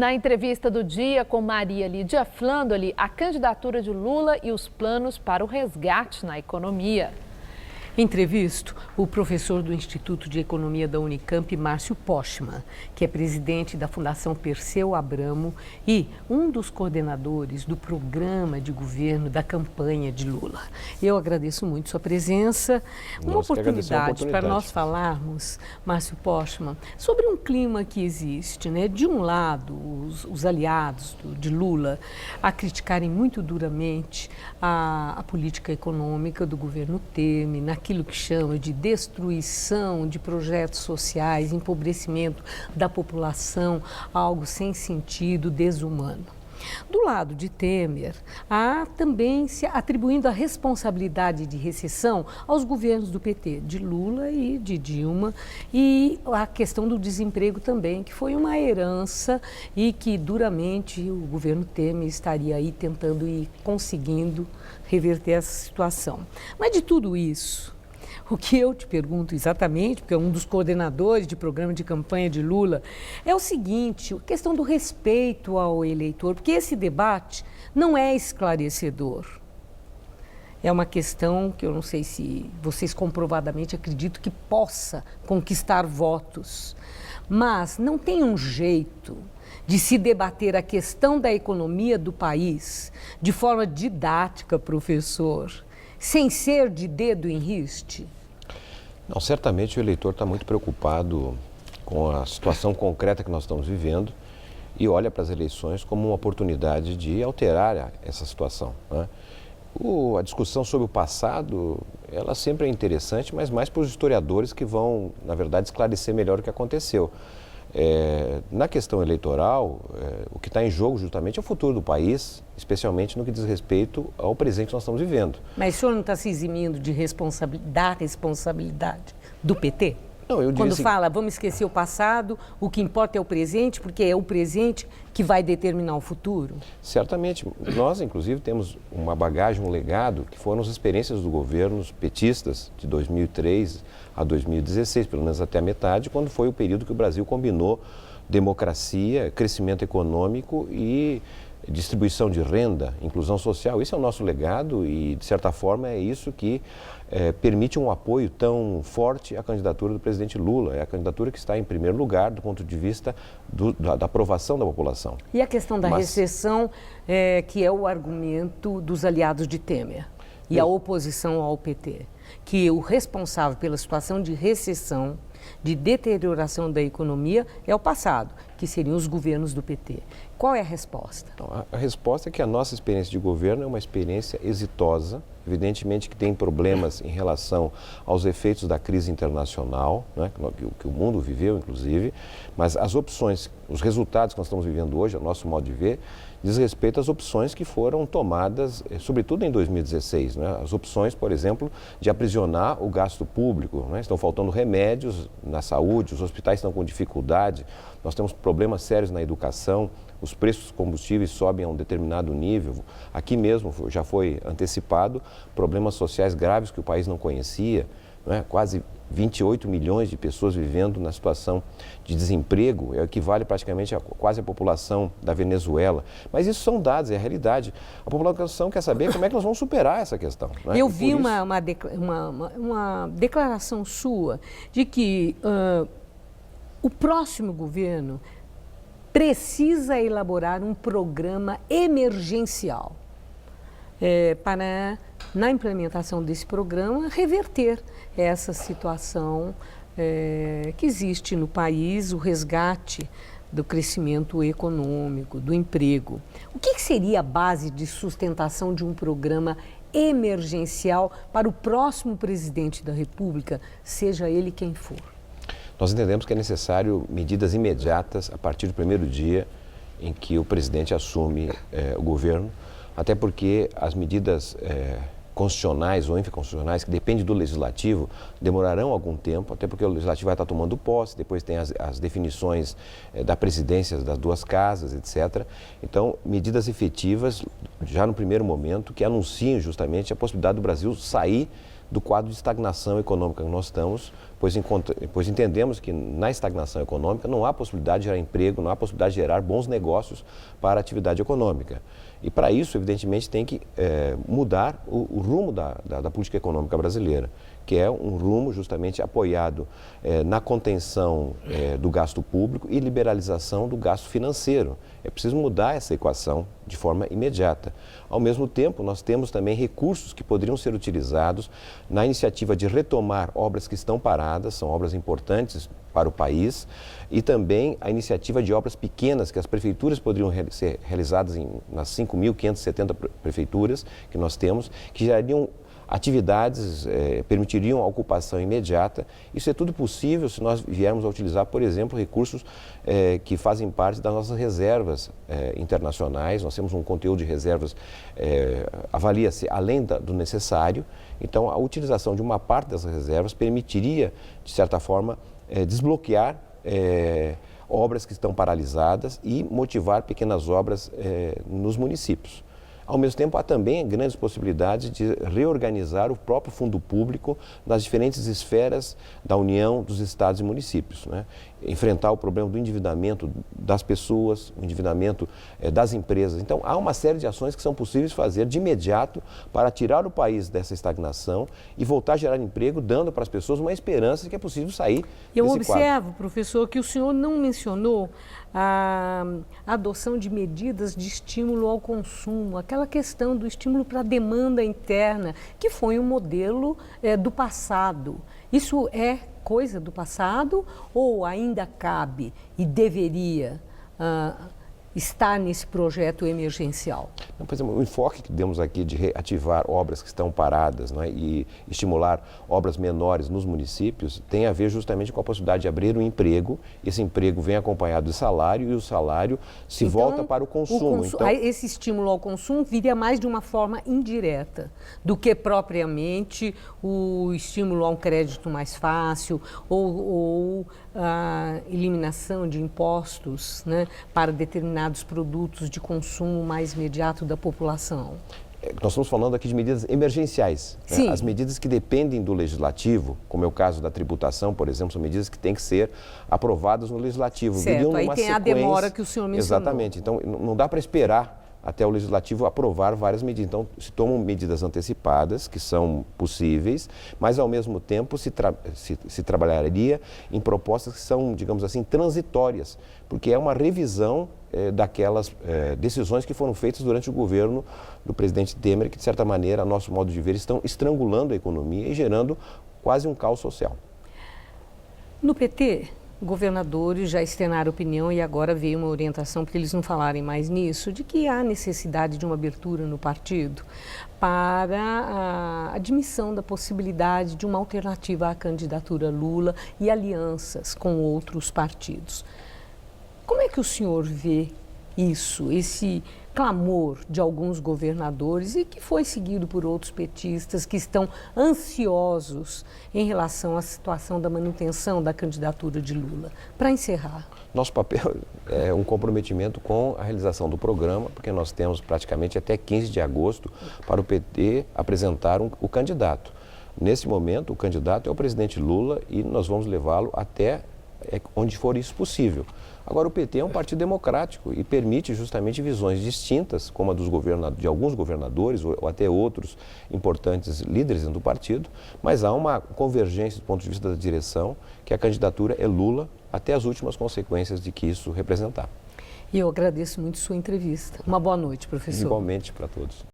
Na entrevista do dia com Maria Lídia Flandoli, a candidatura de Lula e os planos para o resgate na economia. Entrevisto o professor do Instituto de Economia da Unicamp, Márcio Postman, que é presidente da Fundação Perseu Abramo e um dos coordenadores do programa de governo da campanha de Lula. Eu agradeço muito sua presença. Uma oportunidade para nós falarmos, Márcio Postman, sobre um clima que existe, né? De um lado, os aliados de Lula a criticarem muito duramente a política econômica do governo Temer, naquilo que chama de destruição de projetos sociais, empobrecimento da população, algo sem sentido, desumano. Do lado de Temer, há também se atribuindo a responsabilidade de recessão aos governos do PT, de Lula e de Dilma, e a questão do desemprego também, que foi uma herança e que duramente o governo Temer estaria aí tentando e conseguindo reverter essa situação. Mas de tudo isso, o que eu te pergunto exatamente, porque é um dos coordenadores de programa de campanha de Lula, é o seguinte, a questão do respeito ao eleitor, porque esse debate não é esclarecedor. É uma questão que eu não sei se vocês comprovadamente acreditam que possa conquistar votos, mas não tem um jeito de se debater a questão da economia do país de forma didática, professor, sem ser de dedo em riste? Não, certamente o eleitor está muito preocupado com a situação concreta que nós estamos vivendo e olha para as eleições como uma oportunidade de alterar essa situação, né? A discussão sobre o passado, ela sempre é interessante, mas mais para os historiadores que vão, na verdade, esclarecer melhor o que aconteceu. Na questão eleitoral, o que está em jogo justamente é o futuro do país, especialmente no que diz respeito ao presente que nós estamos vivendo. Mas o senhor não está se eximindo de da responsabilidade do PT? Não, eu diria Quando assim, fala, vamos esquecer o passado, o que importa é o presente, porque é o presente que vai determinar o futuro? Certamente. Nós, inclusive, temos uma bagagem, um legado, que foram as experiências dos governos petistas de 2003 a 2016, pelo menos até a metade, quando foi o período que o Brasil combinou democracia, crescimento econômico e distribuição de renda, inclusão social. Esse é o nosso legado e, de certa forma, é isso que permite um apoio tão forte à candidatura do presidente Lula. É a candidatura que está em primeiro lugar do ponto de vista da aprovação da população. E a questão da recessão, que é o argumento dos aliados de Temer e a oposição ao PT, que o responsável pela situação de recessão, de deterioração da economia, é o passado, que seriam os governos do PT. Qual é a resposta? Então, a resposta é que a nossa experiência de governo é uma experiência exitosa, evidentemente que tem problemas em relação aos efeitos da crise internacional, né, que o mundo viveu, inclusive, mas as opções, os resultados que nós estamos vivendo hoje, ao nosso modo de ver, diz respeito às opções que foram tomadas, sobretudo em 2016. Né? As opções, por exemplo, de aprisionar o gasto público. Né? Estão faltando remédios na saúde, os hospitais estão com dificuldade, nós temos problemas sérios na educação, os preços dos combustíveis sobem a um determinado nível. Aqui mesmo já foi antecipado problemas sociais graves que o país não conhecia, né? Quase 28 milhões de pessoas vivendo na situação de desemprego, equivale praticamente a quase a população da Venezuela. Mas isso são dados, é a realidade. A população quer saber como é que nós vamos superar essa questão. Né? Eu vi uma declaração sua de que o próximo governo precisa elaborar um programa emergencial para, na implementação desse programa, reverter essa situação que existe no país, o resgate do crescimento econômico, do emprego. O que seria a base de sustentação de um programa emergencial para o próximo presidente da República, seja ele quem for? Nós entendemos que é necessário medidas imediatas a partir do primeiro dia em que o presidente assume o governo, até porque as medidas constitucionais ou infraconstitucionais, que dependem do legislativo, demorarão algum tempo, até porque o legislativo vai estar tomando posse, depois tem as definições da presidência das duas casas, etc. Então, medidas efetivas, já no primeiro momento, que anunciem justamente a possibilidade do Brasil sair do quadro de estagnação econômica que nós estamos, pois entendemos que na estagnação econômica não há possibilidade de gerar emprego, não há possibilidade de gerar bons negócios para a atividade econômica. E para isso, evidentemente, tem que mudar o rumo da política econômica brasileira, que é um rumo justamente apoiado na contenção do gasto público e liberalização do gasto financeiro. É preciso mudar essa equação de forma imediata. Ao mesmo tempo, nós temos também recursos que poderiam ser utilizados na iniciativa de retomar obras que estão paradas, são obras importantes para o país, e também a iniciativa de obras pequenas que as prefeituras poderiam ser realizadas nas 5.570 prefeituras que nós temos, que gerariam atividades, permitiriam a ocupação imediata. Isso é tudo possível se nós viermos a utilizar, por exemplo, recursos que fazem parte das nossas reservas internacionais. Nós temos um conteúdo de reservas, avalia-se além do necessário. Então, a utilização de uma parte dessas reservas permitiria, de certa forma, desbloquear obras que estão paralisadas e motivar pequenas obras nos municípios. Ao mesmo tempo, há também grandes possibilidades de reorganizar o próprio fundo público nas diferentes esferas da União, dos estados e municípios, né? Enfrentar o problema do endividamento das pessoas, o endividamento das empresas. Então, há uma série de ações que são possíveis fazer de imediato para tirar o país dessa estagnação e voltar a gerar emprego, dando para as pessoas uma esperança de que é possível sair Eu desse observo, quadro. professor, que o senhor não mencionou a adoção de medidas de estímulo ao consumo, aquela questão do estímulo para a demanda interna, que foi um modelo do passado. Isso é coisa do passado ou ainda cabe e deveria estar nesse projeto emergencial? Não, por exemplo, o enfoque que demos aqui de reativar obras que estão paradas, né, e estimular obras menores nos municípios tem a ver justamente com a possibilidade de abrir um emprego. Esse emprego vem acompanhado de salário e o salário se volta para o consumo. Então, esse estímulo ao consumo viria mais de uma forma indireta do que propriamente o estímulo a um crédito mais fácil ou a eliminação de impostos, né, para determinados produtos de consumo mais imediato da população. Nós estamos falando aqui de medidas emergenciais. Sim. Né? As medidas que dependem do legislativo, como é o caso da tributação, por exemplo, são medidas que têm que ser aprovadas no legislativo. Certo, aí tem a demora que o senhor mencionou. Exatamente. Então, não dá para esperar até o legislativo aprovar várias medidas. Então, se tomam medidas antecipadas, que são possíveis, mas, ao mesmo tempo, se trabalharia em propostas que são, digamos assim, transitórias, porque é uma revisão daquelas decisões que foram feitas durante o governo do presidente Temer, que, de certa maneira, a nosso modo de ver, estão estrangulando a economia e gerando quase um caos social. No PT, governadores já externaram opinião e agora veio uma orientação para eles não falarem mais nisso, de que há necessidade de uma abertura no partido para a admissão da possibilidade de uma alternativa à candidatura Lula e alianças com outros partidos. Como é que o senhor vê isso, esse clamor de alguns governadores e que foi seguido por outros petistas que estão ansiosos em relação à situação da manutenção da candidatura de Lula? Para encerrar. Nosso papel é um comprometimento com a realização do programa, porque nós temos praticamente até 15 de agosto para o PT apresentar o candidato. Nesse momento, o candidato é o presidente Lula e nós vamos levá-lo até onde for isso possível. Agora, o PT é um partido democrático e permite justamente visões distintas, como a de alguns governadores ou até outros importantes líderes dentro do partido, mas há uma convergência do ponto de vista da direção que a candidatura é Lula até as últimas consequências de que isso representar. E eu agradeço muito sua entrevista. Uma boa noite, professor. Igualmente para todos.